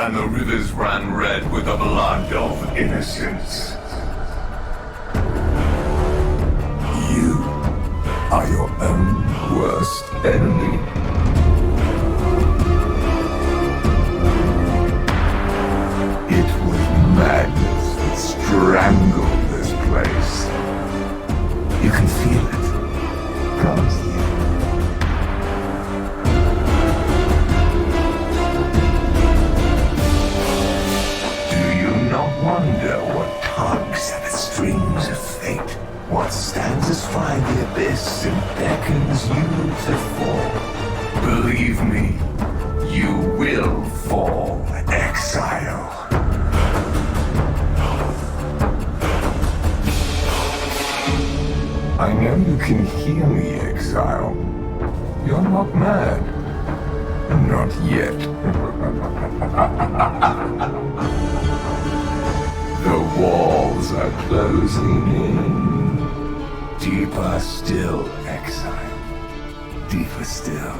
and the rivers ran red with the blood of innocents. You are your own worst enemy. It was madness that strangled this place. You can feel it. Promise you. Do you not wonder what tugs at the strings of fate? What stands aside the abyss and beckons you to fall? Believe me, you will fall, exile. I know you can hear me, exile. You're not mad. Not yet. The walls are closing in. Deeper still, exile. Deeper still.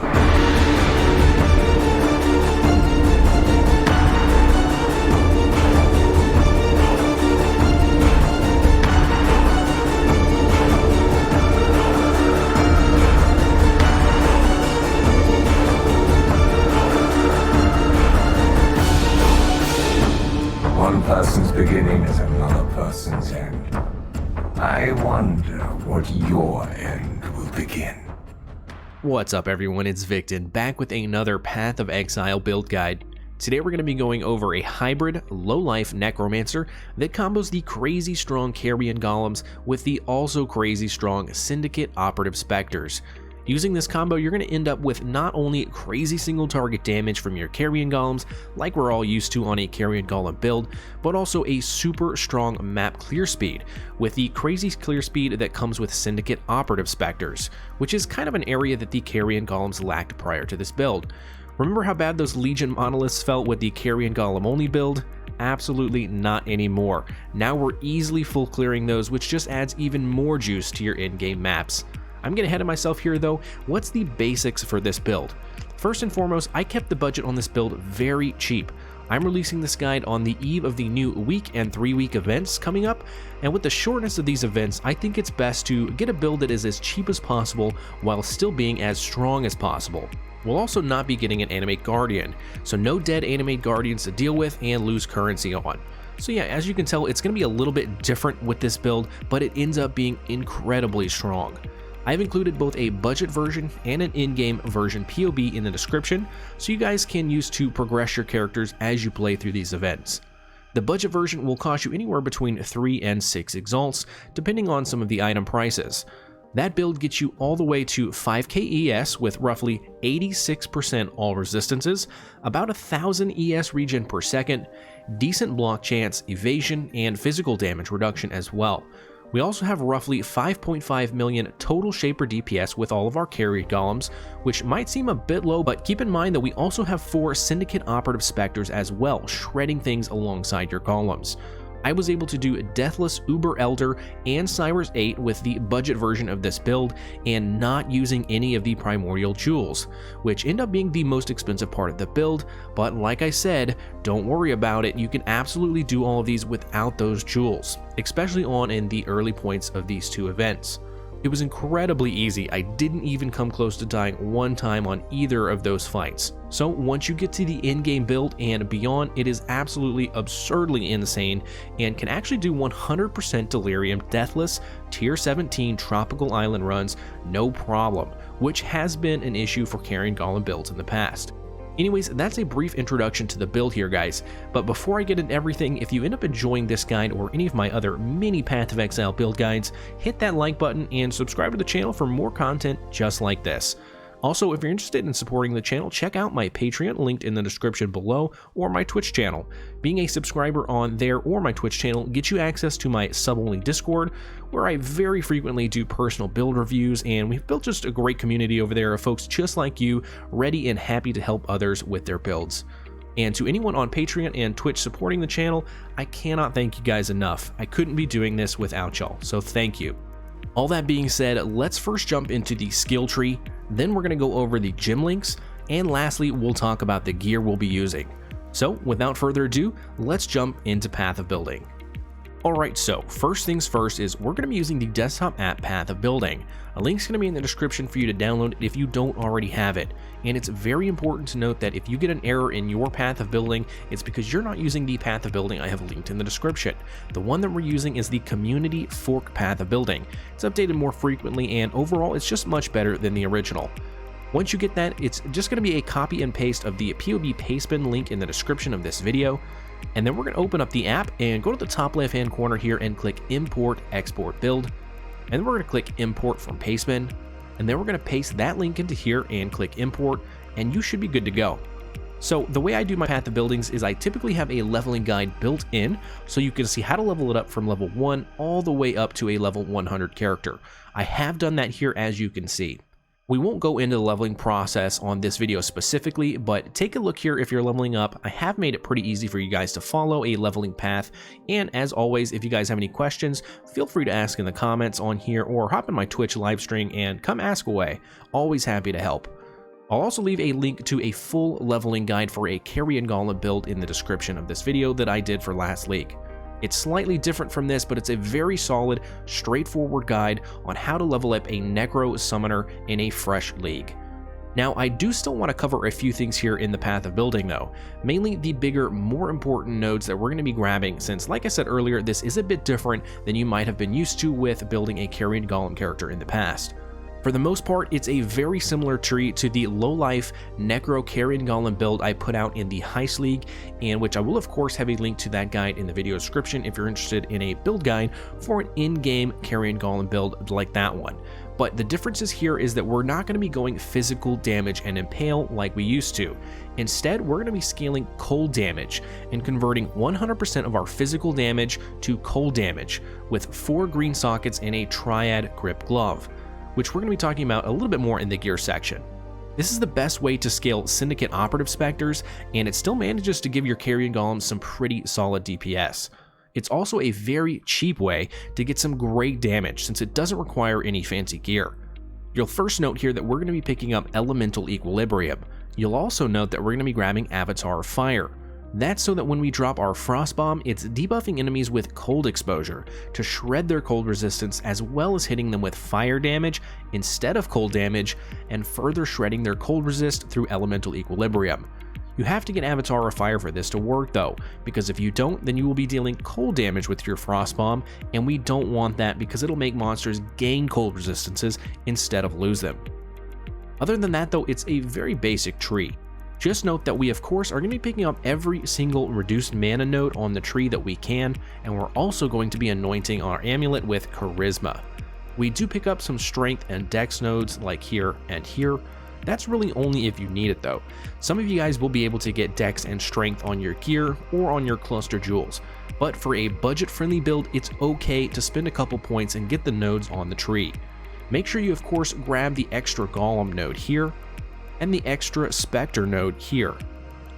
One person's beginning is another person's end. I wonder what your end will begin. What's up everyone, it's Victon, back with another Path of Exile build guide. Today we're going to be going over a hybrid, low-life Necromancer that combos the crazy strong Carrion Golems with the also crazy strong Syndicate Operative Spectres. Using this combo, you're going to end up with not only crazy single target damage from your Carrion Golems, like we're all used to on a Carrion Golem build, but also a super strong map clear speed, with the crazy clear speed that comes with Syndicate Operative Spectres, which is kind of an area that the Carrion Golems lacked prior to this build. Remember how bad those Legion monoliths felt with the Carrion Golem only build? Absolutely not anymore. Now we're easily full clearing those, which just adds even more juice to your in-game maps. I'm getting ahead of myself here though. What's the basics for this build? First and foremost, I kept the budget on this build very cheap. I'm releasing this guide on the eve of the new week and 3-week events coming up, and with the shortness of these events, I think it's best to get a build that is as cheap as possible while still being as strong as possible. We'll also not be getting an Animate Guardian, so no dead Animate Guardians to deal with and lose currency on. So yeah, as you can tell, it's going to be a little bit different with this build, but it ends up being incredibly strong. I've included both a budget version and an in-game version POB in the description, so you guys can use to progress your characters as you play through these events. The budget version will cost you anywhere between 3 and 6 exalts, depending on some of the item prices. That build gets you all the way to 5k ES with roughly 86% all resistances, about 1000 ES regen per second, decent block chance, evasion, and physical damage reduction as well. We also have roughly 5.5 million total Shaper DPS with all of our Carrion Golems, which might seem a bit low, but keep in mind that we also have 4 Syndicate Operative Spectres as well, shredding things alongside your Golems. I was able to do Deathless Uber Elder and Cyrus 8 with the budget version of this build and not using any of the Primordial Jewels, which end up being the most expensive part of the build, but like I said, don't worry about it, you can absolutely do all of these without those jewels, especially on in the early points of these two events. It was incredibly easy. I didn't even come close to dying one time on either of those fights. So once you get to the in-game build and beyond, it is absolutely absurdly insane and can actually do 100% Delirium Deathless Tier 17 Tropical Island runs no problem, which has been an issue for Carrion Golem builds in the past. Anyways, that's a brief introduction to the build here, guys, but before I get into everything, if you end up enjoying this guide or any of my other mini Path of Exile build guides, hit that like button and subscribe to the channel for more content just like this. Also, if you're interested in supporting the channel, check out my Patreon linked in the description below or my Twitch channel. Being a subscriber on there or my Twitch channel gets you access to my sub-only Discord, where I very frequently do personal build reviews, and we've built just a great community over there of folks just like you, ready and happy to help others with their builds. And to anyone on Patreon and Twitch supporting the channel, I cannot thank you guys enough. I couldn't be doing this without y'all, so thank you. All that being said, let's first jump into the skill tree, then we're going to go over the gem links, and lastly we'll talk about the gear we'll be using. So without further ado, let's jump into Path of Building. Alright, so first things first is we're going to be using the desktop app Path of Building. A link's going to be in the description for you to download it if you don't already have it. And it's very important to note that if you get an error in your Path of Building, it's because you're not using the Path of Building I have linked in the description. The one that we're using is the Community Fork Path of Building. It's updated more frequently and overall it's just much better than the original. Once you get that, it's just going to be a copy and paste of the POB pastebin link in the description of this video. And then we're going to open up the app and go to the top left hand corner here and click Import Export Build. And then we're going to click Import from Pastebin. And then we're going to paste that link into here and click Import, and you should be good to go. So the way I do my Path of Buildings is I typically have a leveling guide built in, so you can see how to level it up from level 1 all the way up to a level 100 character. I have done that here, as you can see. We won't go into the leveling process on this video specifically, but take a look here if you're leveling up. I have made it pretty easy for you guys to follow a leveling path, and as always, if you guys have any questions, feel free to ask in the comments on here or hop in my Twitch live stream and come ask away. Always happy to help. I'll also leave a link to a full leveling guide for a Carrion Golem build in the description of this video that I did for last league. It's slightly different from this, but it's a very solid, straightforward guide on how to level up a Necro summoner in a fresh league. Now, I do still want to cover a few things here in the Path of Building though, mainly the bigger, more important nodes that we're going to be grabbing since, like I said earlier, this is a bit different than you might have been used to with building a Carrion Golem character in the past. For the most part, it's a very similar tree to the low-life Necro Carrion Golem build I put out in the Heist League, and which I will of course have a link to that guide in the video description if you're interested in a build guide for an in-game Carrion Golem build like that one. But the differences here is that we're not going to be going physical damage and impale like we used to. Instead, we're going to be scaling cold damage and converting 100% of our physical damage to cold damage with 4 green sockets and a triad grip glove, which we're going to be talking about a little bit more in the gear section. This is the best way to scale Syndicate Operative Spectres, and it still manages to give your Carrion Golem some pretty solid DPS. It's also a very cheap way to get some great damage since it doesn't require any fancy gear. You'll first note here that we're going to be picking up Elemental Equilibrium. You'll also note that we're going to be grabbing Avatar of Fire. That's so that when we drop our Frost Bomb, it's debuffing enemies with cold exposure to shred their cold resistance, as well as hitting them with fire damage instead of cold damage, and further shredding their cold resist through Elemental Equilibrium. You have to get Avatar of Fire for this to work though, because if you don't, then you will be dealing cold damage with your Frost Bomb, and we don't want that because it'll make monsters gain cold resistances instead of lose them. Other than that though, it's a very basic tree. Just note that we of course are going to be picking up every single reduced mana node on the tree that we can, and we're also going to be anointing our amulet with Charisma. We do pick up some strength and dex nodes like here and here. That's really only if you need it though. Some of you guys will be able to get dex and strength on your gear or on your cluster jewels, but for a budget friendly build, it's okay to spend a couple points and get the nodes on the tree. Make sure you of course grab the extra Golem node here and the extra Spectre node here.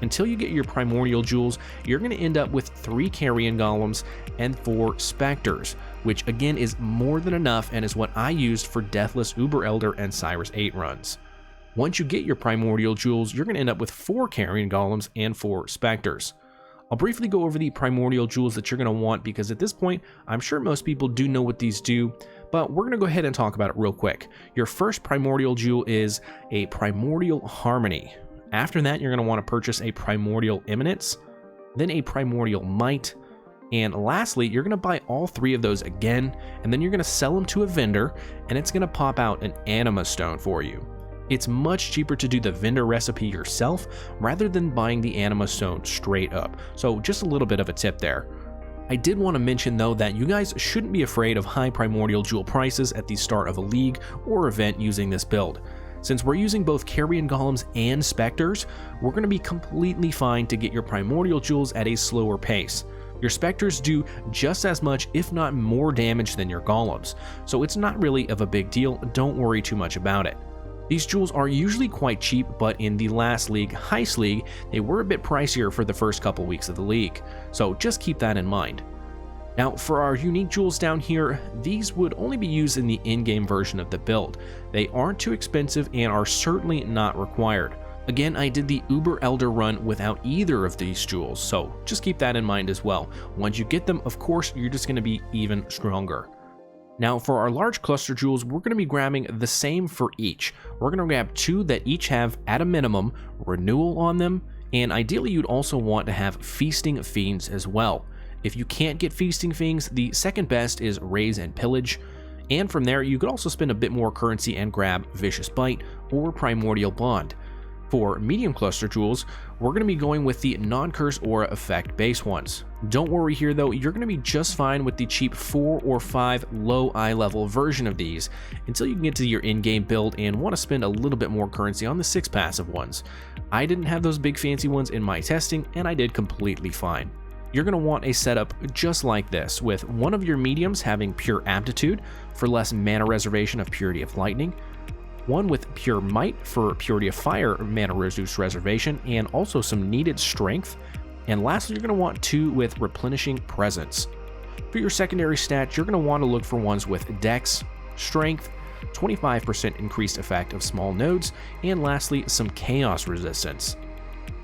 Until you get your primordial jewels, you're going to end up with 3 Carrion Golems and 4 Spectres, which again is more than enough and is what I used for Deathless Uber Elder and Cyrus 8 runs. Once you get your primordial jewels, you're going to end up with 4 Carrion Golems and 4 Spectres. I'll briefly go over the primordial jewels that you're going to want because at this point, I'm sure most people do know what these do, but we're going to go ahead and talk about it real quick. Your first primordial jewel is a Primordial Harmony. After that, you're going to want to purchase a Primordial Eminence, then a Primordial Might, and lastly, you're going to buy all 3 of those again, and then you're going to sell them to a vendor, and it's going to pop out an Anima Stone for you. It's much cheaper to do the vendor recipe yourself rather than buying the Anima Stone straight up, so just a little bit of a tip there. I did want to mention though that you guys shouldn't be afraid of high primordial jewel prices at the start of a league or event using this build. Since we're using both Carrion Golems and Spectres, we're going to be completely fine to get your primordial jewels at a slower pace. Your Spectres do just as much, if not more damage than your Golems, so it's not really of a big deal, don't worry too much about it. These jewels are usually quite cheap, but in the last league, Heist League, they were a bit pricier for the first couple weeks of the league, so just keep that in mind. Now for our unique jewels down here, these would only be used in the in-game version of the build. They aren't too expensive and are certainly not required. Again, I did the Uber Elder run without either of these jewels, so just keep that in mind as well. Once you get them, of course, you're just going to be even stronger. Now for our large cluster jewels, we're going to be grabbing the same for each. We're going to grab 2 that each have, at a minimum, renewal on them, and ideally you'd also want to have feasting fiends as well. If you can't get feasting fiends, the second best is raise and pillage, and from there you could also spend a bit more currency and grab vicious bite or primordial bond. For medium cluster jewels, we're going to be going with the non-curse aura effect base ones. Don't worry here though, you're going to be just fine with the cheap 4 or 5 low eye level version of these until you can get to your in-game build and want to spend a little bit more currency on the 6 passive ones. I didn't have those big fancy ones in my testing and I did completely fine. You're going to want a setup just like this, with one of your mediums having pure aptitude for less mana reservation of purity of lightning, one with pure might for purity of fire mana reduce reservation and also some needed strength, and lastly you're going to want 2 with replenishing presence. For your secondary stats, you're going to want to look for ones with dex, strength, 25% increased effect of small nodes, and lastly some chaos resistance.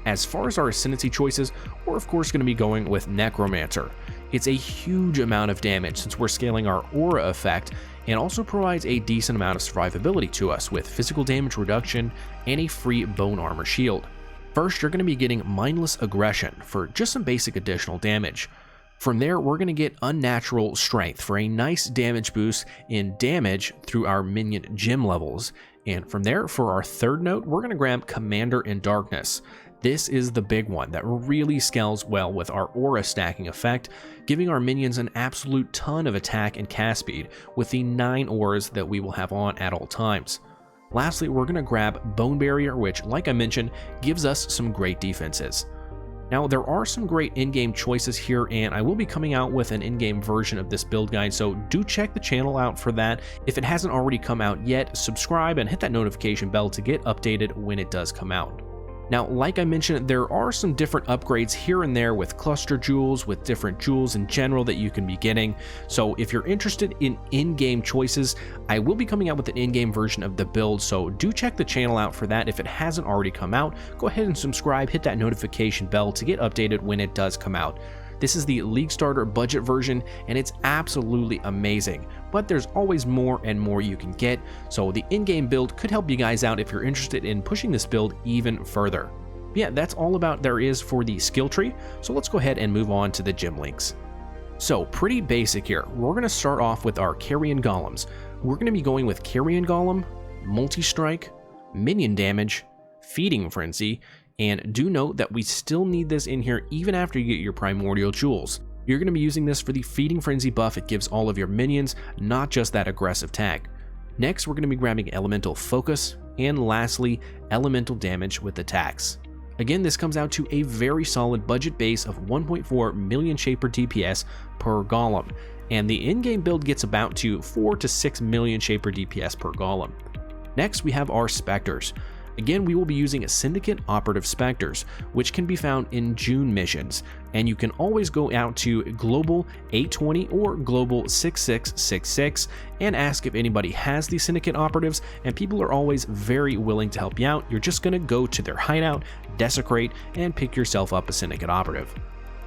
As far as our ascendancy choices, we're of course going to be going with Necromancer. It's a huge amount of damage since we're scaling our aura effect, and also provides a decent amount of survivability to us with physical damage reduction and a free bone armor shield. First, you're going to be getting mindless aggression for just some basic additional damage. From there, we're going to get unnatural strength for a nice damage boost in damage through our minion gem levels. And from there, for our third note, we're going to grab Commander in Darkness. This is the big one that really scales well with our aura stacking effect, giving our minions an absolute ton of attack and cast speed with the 9 auras that we will have on at all times. Lastly, we're going to grab Bone Barrier, which, like I mentioned, gives us some great defenses. Now, there are some great in-game choices here, and I will be coming out with an in-game version of this build guide, so do check the channel out for that. If it hasn't already come out yet, subscribe and hit that notification bell to get updated when it does come out. Now, like I mentioned, there are some different upgrades here and there with cluster jewels, with different jewels in general that you can be getting. So if you're interested in in-game choices, I will be coming out with an in-game version of the build, so do check the channel out for that. If it hasn't already come out, go ahead and subscribe, hit that notification bell to get updated when it does come out. This is the League Starter budget version, and it's absolutely amazing, but there's always more and more you can get, so the in-game build could help you guys out if you're interested in pushing this build even further. But yeah, that's all about there is for the skill tree, so let's go ahead and move on to the gem links. So pretty basic here. We're going to start off with our Carrion Golems. We're going to be going with Carrion Golem, Multi-Strike, Minion Damage, Feeding Frenzy, and do note that we still need this in here even after you get your primordial jewels. You're going to be using this for the Feeding Frenzy buff it gives all of your minions, not just that aggressive tag. Next, we're going to be grabbing Elemental Focus, and lastly, Elemental Damage with attacks. Again, this comes out to a very solid budget base of 1.4 million Shaper DPS per Golem, and the in-game build gets about to 4 to 6 million Shaper DPS per Golem. Next, we have our Spectres. Again, we will be using a Syndicate Operative Spectres, which can be found in June missions, and you can always go out to Global 820 or Global 6666 and ask if anybody has these Syndicate Operatives, and people are always very willing to help you out. You're just going to go to their hideout, desecrate, and pick yourself up a Syndicate Operative.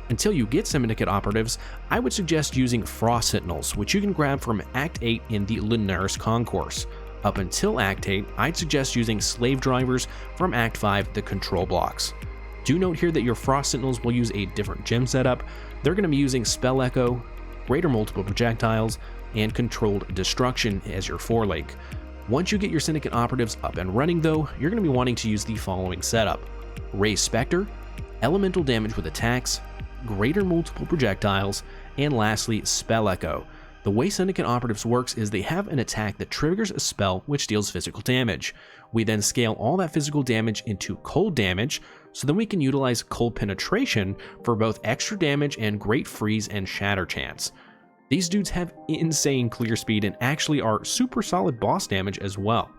Until you get Syndicate Operatives, I would suggest using Frost Sentinels, which you can grab from Act 8 in the Lunaris Concourse. Up until Act 8, I'd suggest using Slave Drivers from Act 5, the Control Blocks. Do note here that your Frost Sentinels will use a different gem setup. They're going to be using Spell Echo, Greater Multiple Projectiles, and Controlled Destruction as your forelink. Once you get your Syndicate Operatives up and running though, you're going to be wanting to use the following setup: Raise Spectre, Elemental Damage with attacks, Greater Multiple Projectiles, and lastly Spell Echo. The way Syndicate Operatives works is they have an attack that triggers a spell which deals physical damage. We then scale all that physical damage into cold damage, so then we can utilize cold penetration for both extra damage and great freeze and shatter chance. These dudes have insane clear speed and actually are super solid boss damage as well.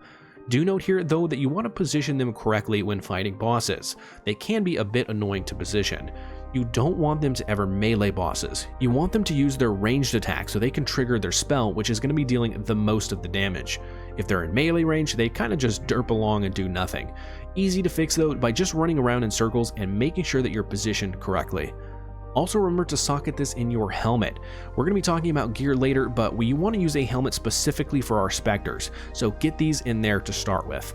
Do note here though that you want to position them correctly when fighting bosses. They can be a bit annoying to position. You don't want them to ever melee bosses. You want them to use their ranged attack so they can trigger their spell, which is going to be dealing the most of the damage. If they're in melee range, they kind of just derp along and do nothing. Easy to fix though by just running around in circles and making sure that you're positioned correctly. Also remember to socket this in your helmet. We're going to be talking about gear later, but we want to use a helmet specifically for our Spectres, so get these in there to start with.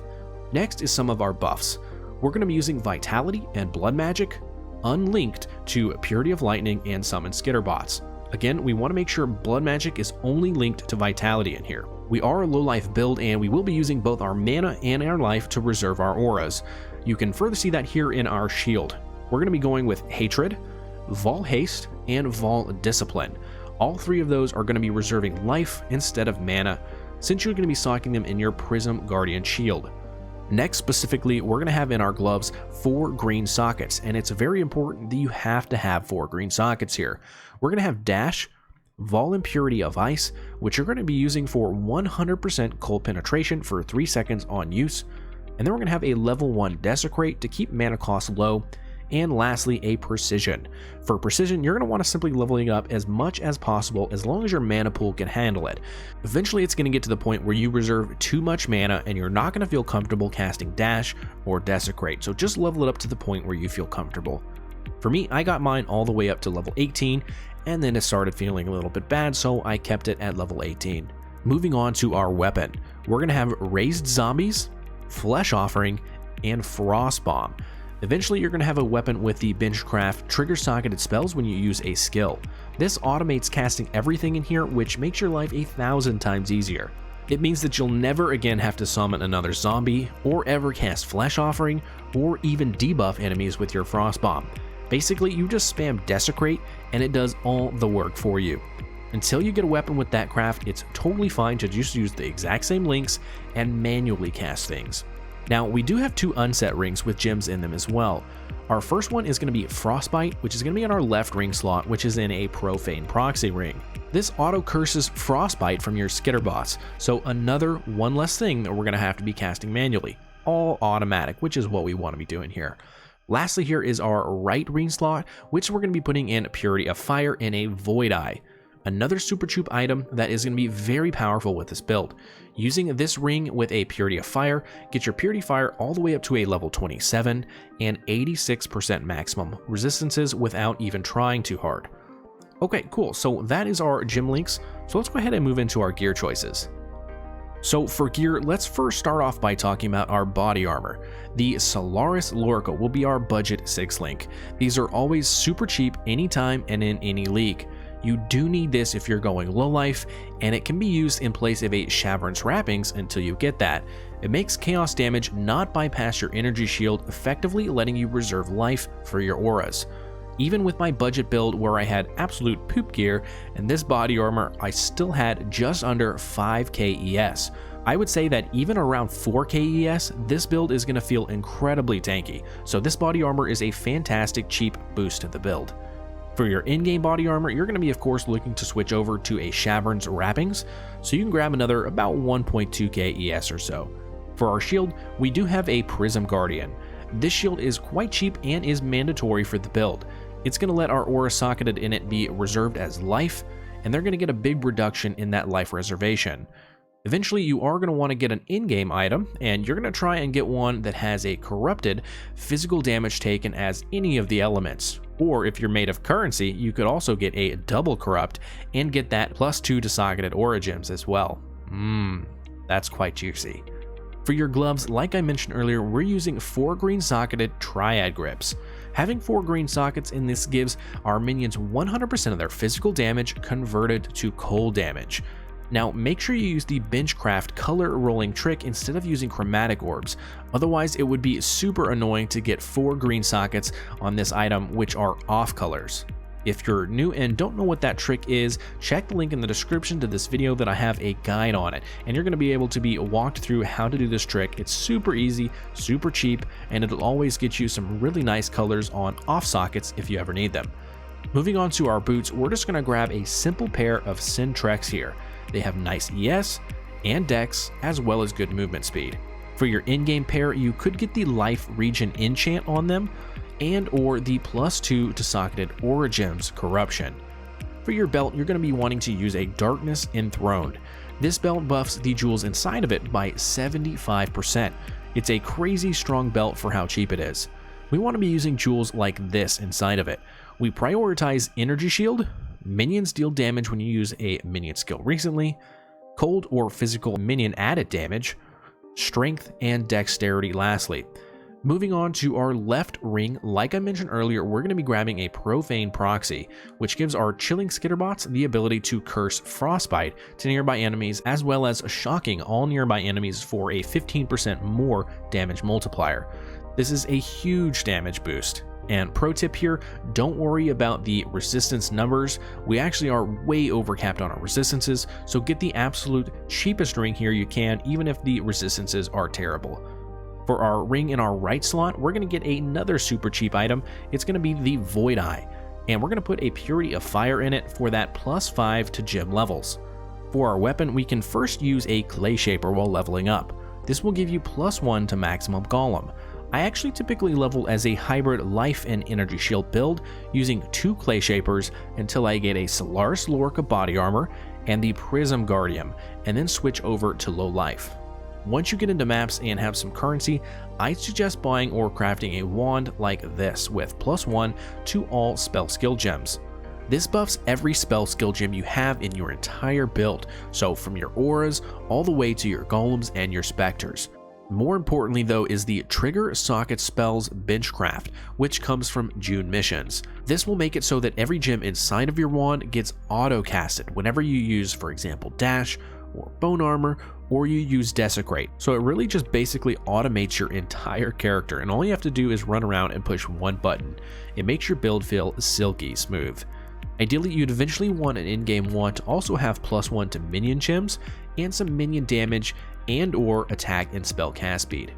Next is some of our buffs. We're going to be using Vitality and Blood Magic, unlinked to Purity of Lightning and Summon Skitterbots. Again, we want to make sure Blood Magic is only linked to Vitality in here. We are a low life build and we will be using both our mana and our life to reserve our auras. You can further see that here in our shield. We're going to be going with Hatred, Vol Haste, and Vol Discipline. All three of those are going to be reserving life instead of mana, since you're going to be socking them in your Prism Guardian shield. Next, specifically, we're going to have in our gloves 4 green sockets, and it's very important that you have to have 4 green sockets here. We're going to have Dash, Vol Impurity of Ice, which you're going to be using for 100% cold penetration for 3 seconds on use, and then we're going to have a level 1 Desecrate to keep mana cost low, and lastly a Precision. For Precision, you're going to want to simply leveling up as much as possible as long as your mana pool can handle it. Eventually it's going to get to the point where you reserve too much mana and you're not going to feel comfortable casting Dash or Desecrate, so just level it up to the point where you feel comfortable. For me, I got mine all the way up to level 18, and then it started feeling a little bit bad, so I kept it at level 18. Moving on to our weapon, we're going to have Raised Zombies, Flesh Offering, and Frost Bomb. Eventually, you're going to have a weapon with the Benchcraft trigger socketed spells when you use a skill. This automates casting everything in here, which makes your life 1,000 times easier. It means that you'll never again have to summon another zombie, or ever cast Flesh Offering, or even debuff enemies with your Frost Bomb. Basically, you just spam Desecrate, and it does all the work for you. Until you get a weapon with that craft, it's totally fine to just use the exact same links and manually cast things. Now, we do have 2 unset rings with gems in them as well. Our first one is going to be Frostbite, which is going to be on our left ring slot, which is in a Profane Proxy ring. This auto curses Frostbite from your Skitterbots, so another one less thing that we're going to have to be casting manually. All automatic, which is what we want to be doing here. Lastly, here is our right ring slot, which we're going to be putting in Purity of Fire in a Void Eye. Another Super Troop item that is going to be very powerful with this build. Using this ring with a Purity of Fire, get your Purity Fire all the way up to a level 27 and 86% maximum resistances without even trying too hard. Okay, cool, so that is our gem links, so let's go ahead and move into our gear choices. So for gear, let's first start off by talking about our body armor. The Solaris Lorica will be our budget 6 link. These are always super cheap anytime and in any league. You do need this if you're going low life, and it can be used in place of a Shavron's Wrappings until you get that. It makes chaos damage not bypass your energy shield, effectively letting you reserve life for your auras. Even with my budget build where I had absolute poop gear and this body armor, I still had just under 5k ES. I would say that even around 4k ES, this build is going to feel incredibly tanky, so this body armor is a fantastic cheap boost to the build. For your in-game body armor, you're going to be of course looking to switch over to a Shavron's Wrappings, so you can grab another about 1.2k ES or so. For our shield, we do have a Prism Guardian. This shield is quite cheap and is mandatory for the build. It's going to let our aura socketed in it be reserved as life, and they're going to get a big reduction in that life reservation. Eventually, you are going to want to get an in-game item, and you're going to try and get one that has a corrupted physical damage taken as any of the elements. Or if you're made of currency, you could also get a double corrupt and get that +2 to socketed aura gems as well. That's quite juicy. For your gloves, like I mentioned earlier, we're using 4 green socketed triad grips. Having 4 green sockets in this gives our minions 100% of their physical damage converted to cold damage. Now, make sure you use the Benchcraft color rolling trick instead of using chromatic orbs, otherwise it would be super annoying to get 4 green sockets on this item which are off colors. If you're new and don't know what that trick is, check the link in the description to this video that I have a guide on it, and you're going to be able to be walked through how to do this trick. It's super easy, super cheap, and it'll always get you some really nice colors on off sockets if you ever need them. Moving on to our boots, we're just going to grab a simple pair of Syndicate here. They have nice ES and Dex, as well as good movement speed. For your in-game pair, you could get the Life Regen enchant on them, and or the +2 to socketed aura gems corruption. For your belt, you're going to be wanting to use a Darkness Enthroned. This belt buffs the jewels inside of it by 75%. It's a crazy strong belt for how cheap it is. We want to be using jewels like this inside of it. We prioritize Energy Shield, minions deal damage when you use a minion skill recently, cold or physical minion added damage, strength, and dexterity lastly. Moving on to our left ring, like I mentioned earlier, we're going to be grabbing a Profane Proxy, which gives our Chilling Skitterbots the ability to curse Frostbite to nearby enemies, as well as shocking all nearby enemies for a 15% more damage multiplier. This is a huge damage boost. And pro tip here, don't worry about the resistance numbers. We actually are way overcapped on our resistances, so get the absolute cheapest ring here you can, even if the resistances are terrible. For our ring in our right slot, we're going to get another super cheap item. It's going to be the Void Eye, and we're going to put a Purity of Fire in it for that +5 to gem levels. For our weapon, we can first use a Clay Shaper while leveling up. This will give you +1 to maximum Golem. I actually typically level as a hybrid life and energy shield build using 2 Clay Shapers until I get a Solaris Lorca body armor and the Prism Guardian, and then switch over to low life. Once you get into maps and have some currency, I suggest buying or crafting a wand like this with +1 to all spell skill gems. This buffs every spell skill gem you have in your entire build, so from your auras all the way to your golems and your specters. More importantly though is the Trigger Socket Spells Benchcraft, which comes from June missions. This will make it so that every gem inside of your wand gets auto-casted whenever you use, for example, Dash or Bone Armor, or you use Desecrate. So it really just basically automates your entire character, and all you have to do is run around and push one button. It makes your build feel silky smooth. Ideally, you'd eventually want an in-game wand to also have +1 to minion gems and some minion damage and or attack and spell cast speed.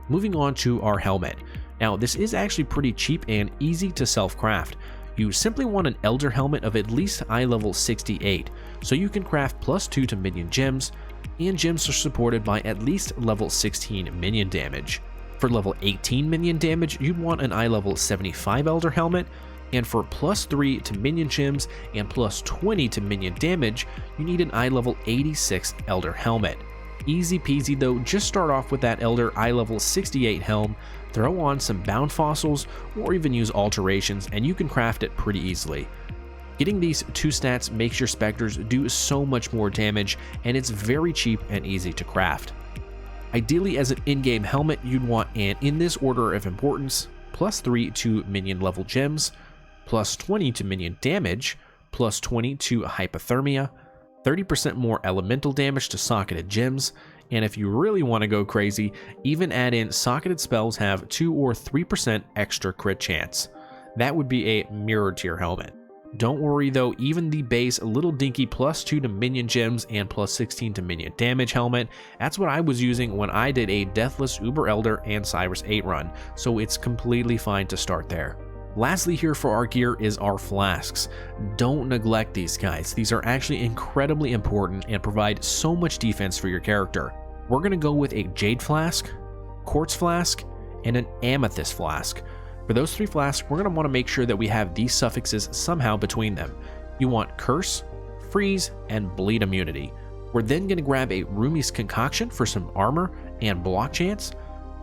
Moving on to our helmet. Now this is actually pretty cheap and easy to self-craft. You simply want an Elder helmet of at least eye level 68, so you can craft +2 to minion gems, and gems are supported by at least level 16 minion damage. For level 18 minion damage, you'd want an eye level 75 Elder helmet, and for +3 to minion gems and +20 to minion damage, you need an eye level 86 Elder helmet. Easy peasy though, just start off with that Elder eye level 68 helm, throw on some bound fossils, or even use alterations, and you can craft it pretty easily. Getting these 2 stats makes your Spectres do so much more damage, and it's very cheap and easy to craft. Ideally, as an in-game helmet, you'd want, and in this order of importance, +3 to minion level gems, +20 to minion damage, +20 to hypothermia, 30% more elemental damage to socketed gems, and if you really want to go crazy, even add in socketed spells have 2 or 3% extra crit chance. That would be a mirror tier helmet. Don't worry though, even the base little dinky +2 to minion gems and +16 to minion damage helmet, that's what I was using when I did a Deathless Uber Elder and Cyrus 8 run, so it's completely fine to start there. Lastly here for our gear is our flasks. Don't neglect these guys. These are actually incredibly important and provide so much defense for your character. We're going to go with a Jade Flask, Quartz Flask, and an Amethyst Flask. For those 3 flasks, we're going to want to make sure that we have these suffixes somehow between them. You want Curse, Freeze, and Bleed immunity. We're then going to grab a Rumi's Concoction for some armor and block chance.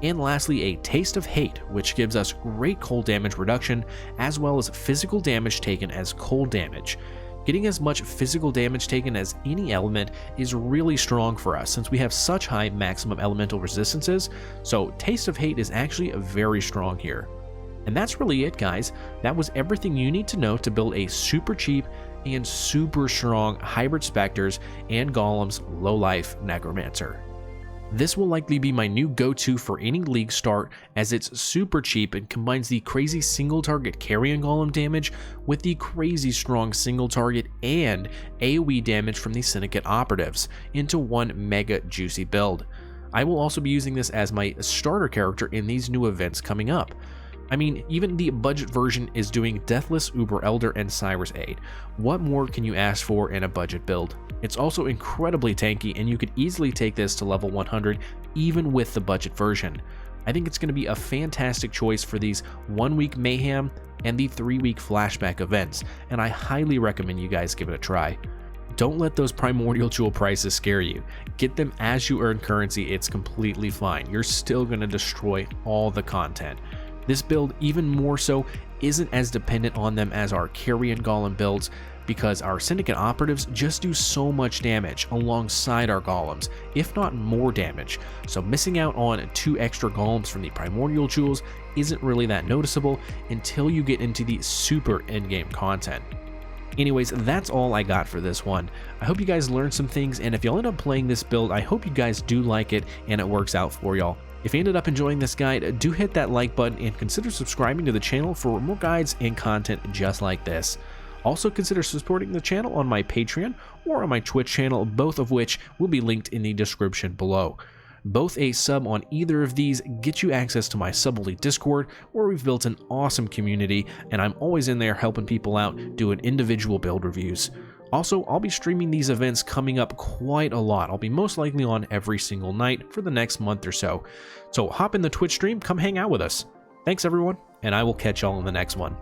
And lastly, a Taste of Hate, which gives us great cold damage reduction, as well as physical damage taken as cold damage. Getting as much physical damage taken as any element is really strong for us since we have such high maximum elemental resistances, so Taste of Hate is actually very strong here. And that's really it, guys. That was everything you need to know to build a super cheap and super strong hybrid Spectres and Golems low-life Necromancer. This will likely be my new go-to for any league start, as it's super cheap and combines the crazy single target Carrion Golem damage with the crazy strong single target and AoE damage from the Syndicate Operatives into one mega juicy build. I will also be using this as my starter character in these new events coming up. I mean, even the budget version is doing Deathless Uber Elder and Cyrus 8. What more can you ask for in a budget build? It's also incredibly tanky, and you could easily take this to level 100 even with the budget version. I think it's going to be a fantastic choice for these 1-week Mayhem and the 3-week Flashback events, and I highly recommend you guys give it a try. Don't let those primordial jewel prices scare you. Get them as you earn currency, it's completely fine. You're still going to destroy all the content. This build, even more so, isn't as dependent on them as our Carrion Golem builds, because our Syndicate Operatives just do so much damage alongside our Golems, if not more damage, so missing out on 2 extra Golems from the Primordial Jewels isn't really that noticeable until you get into the super endgame content. Anyways, that's all I got for this one. I hope you guys learned some things, and if y'all end up playing this build, I hope you guys do like it and it works out for y'all. If you ended up enjoying this guide, do hit that like button and consider subscribing to the channel for more guides and content just like this. Also consider supporting the channel on my Patreon or on my Twitch channel, both of which will be linked in the description below. Both a sub on either of these get you access to my sub-only Discord, where we've built an awesome community and I'm always in there helping people out doing individual build reviews. Also, I'll be streaming these events coming up quite a lot. I'll be most likely on every single night for the next month or so. So hop in the Twitch stream, come hang out with us. Thanks everyone, and I will catch y'all in the next one.